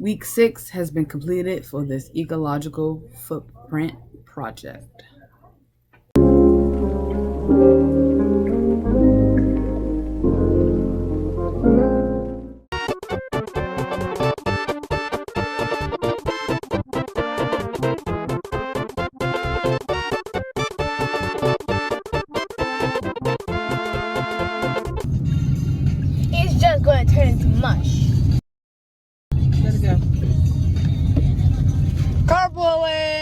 Week 6 has been completed for this Ecological Footprint Project. It's just going to turn into mush. Let it go. Carpooling!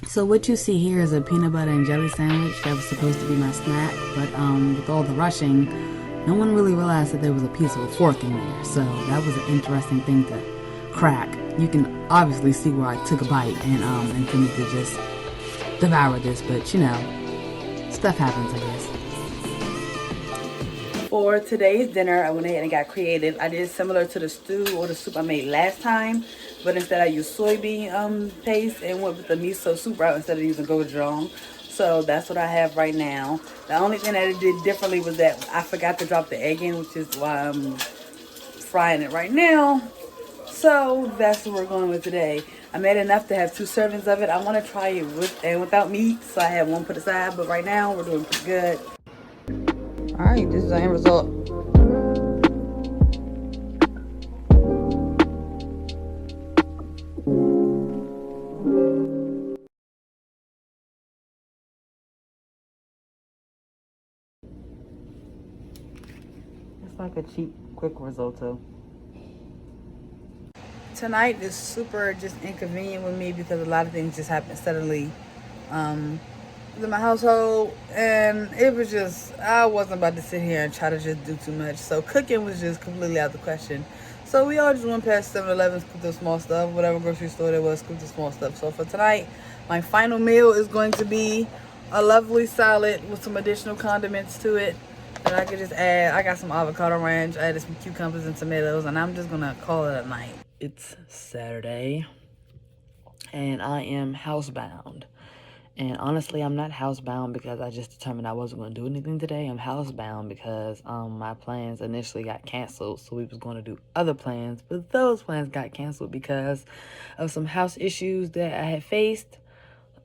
So what you see here is a peanut butter and jelly sandwich that was supposed to be my snack, but with all the rushing, no one really realized that there was a piece of a fork in there. So that was an interesting thing to crack. You can obviously see where I took a bite and intended to just devour this, but you know, stuff happens, I guess. For today's dinner, I went ahead and got creative. I did similar to the stew or the soup I made last time, but instead I used soybean paste and went with the miso soup route instead of using gochujang. So that's what I have right now. The only thing that I did differently was that I forgot to drop the egg in, which is why I'm frying it right now. So that's what we're going with today. I made enough to have 2 servings of it. I want to try it with and without meat, so I have one put aside, but right now we're doing pretty good. All right, this is the end result. It's like a cheap, quick risotto. Tonight is super just inconvenient with me because a lot of things just happen suddenly in my household, and it was just, I wasn't about to sit here and try to just do too much. So cooking was just completely out of the question. So we all just went past 7-Eleven, scooped the small stuff, whatever grocery store there was, scooped the small stuff. So for tonight, my final meal is going to be a lovely salad with some additional condiments to it that I could just add. I got some avocado ranch, I added some cucumbers and tomatoes, and I'm just gonna call it a night. It's Saturday, and I am housebound. And honestly, I'm not housebound because I just determined I wasn't going to do anything today. I'm housebound because my plans initially got canceled. So we was going to do other plans, but those plans got canceled because of some house issues that I had faced,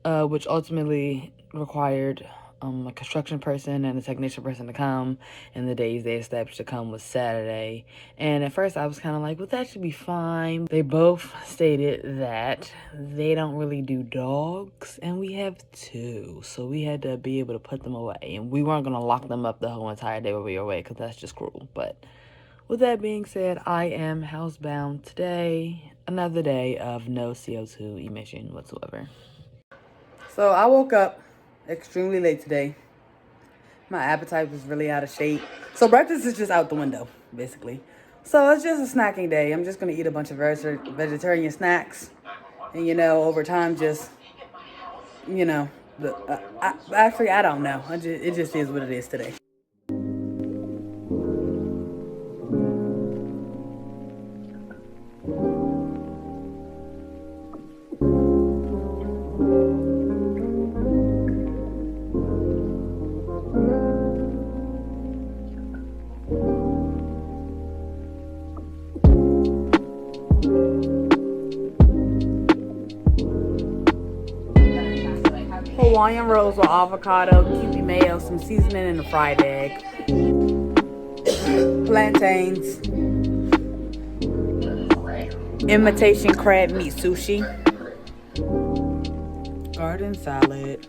which ultimately required a construction person and a technician person to come, and the days they established to come was Saturday. And at first I was kind of like, well, that should be fine. They both stated that they don't really do dogs, and we have 2, so we had to be able to put them away, and we weren't going to lock them up the whole entire day while we were away because that's just cruel. But with that being said, I am housebound today, another day of no CO2 emission whatsoever. So I woke up extremely late today. My appetite was really out of shape. So breakfast is just out the window, basically. So it's just a snacking day. I'm just going to eat a bunch of vegetarian snacks. And, you know, over time, just, you know, actually, I don't know. It just is what it is today. Hawaiian rolls with avocado, kiwi mayo, some seasoning, and a fried egg. Plantains. Imitation crab meat sushi. Garden salad.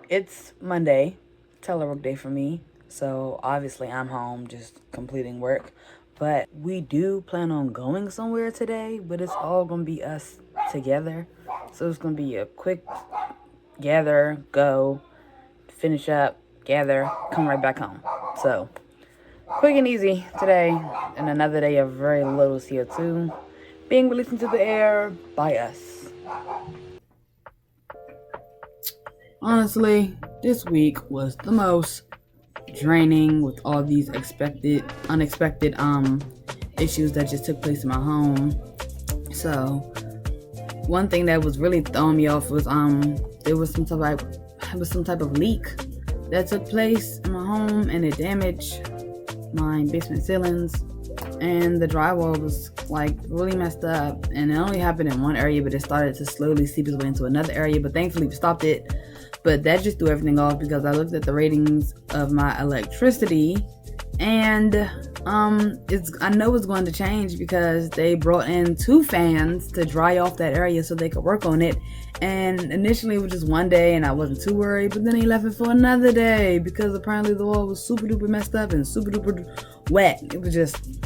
It's Monday. Telework day for me. So obviously I'm home just completing work. But we do plan on going somewhere today, but it's all gonna be us together. So it's gonna be a quick gather, go, finish up, gather, come right back home. So quick and easy today, and another day of very little CO2 being released into the air by us. Honestly, this week was the most draining with all these unexpected issues that just took place in my home. So one thing that was really throwing me off was there was some type of leak that took place in my home, and it damaged my basement ceilings, and the drywall was like really messed up, and it only happened in one area, but it started to slowly seep its way into another area, but thankfully we stopped it. But that just threw everything off because I looked at the ratings of my electricity, and I know it's going to change because they brought in 2 fans to dry off that area so they could work on it. And initially it was just one day and I wasn't too worried, but then they left it for another day because apparently the wall was super duper messed up and super duper wet. It was just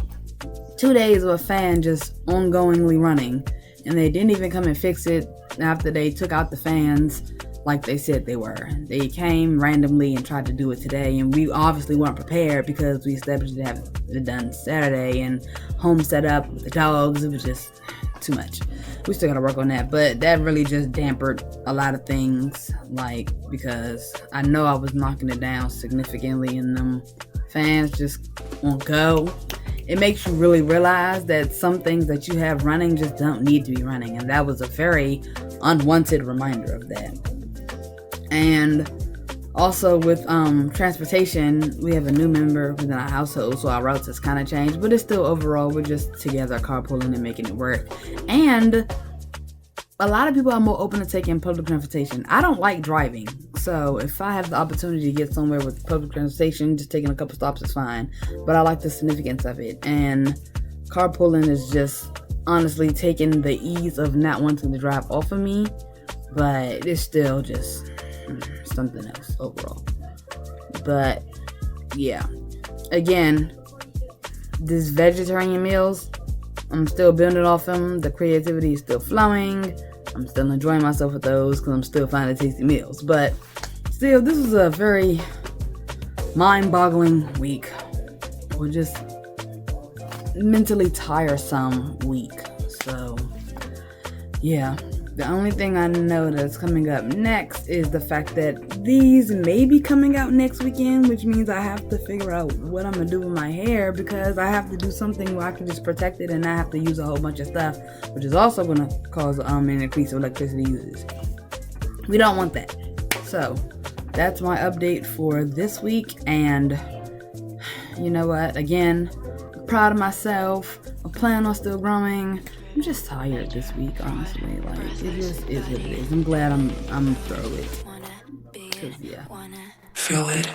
2 days of a fan just ongoingly running, and they didn't even come and fix it after they took out the fans like they said they were. They came randomly and tried to do it today, and we obviously weren't prepared because we established to have it done Saturday, and home set up with the dogs. It was just too much. We still gotta work on that, but that really just dampened a lot of things, like, because I know I was knocking it down significantly, and them fans just won't go. It makes you really realize that some things that you have running just don't need to be running, and that was a very unwanted reminder of that. And also with transportation, we have a new member within our household, so our routes has kind of changed, but it's still overall we're just together carpooling and making it work. And a lot of people are more open to taking public transportation. I don't like driving, so if I have the opportunity to get somewhere with public transportation, just taking a couple stops is fine, but I like the significance of it. And carpooling is just honestly taking the ease of not wanting to drive off of me, but it's still just something else overall. But yeah, again, these vegetarian meals, I'm still building off them. The creativity is still flowing. I'm still enjoying myself with those because I'm still finding tasty meals. But still, this was a very mind-boggling week, or just mentally tiresome week. So yeah, the only thing I know that's coming up next is the fact that these may be coming out next weekend, which means I have to figure out what I'm gonna do with my hair, because I have to do something where I can just protect it and not have to use a whole bunch of stuff, which is also gonna cause an increase of electricity uses. We don't want that. So that's my update for this week, and you know what? Again, I'm proud of myself. I plan on still growing. I'm just tired this week, honestly. Like, it just is what it is. I'm glad I'm through it. 'Cause, yeah. Feel it.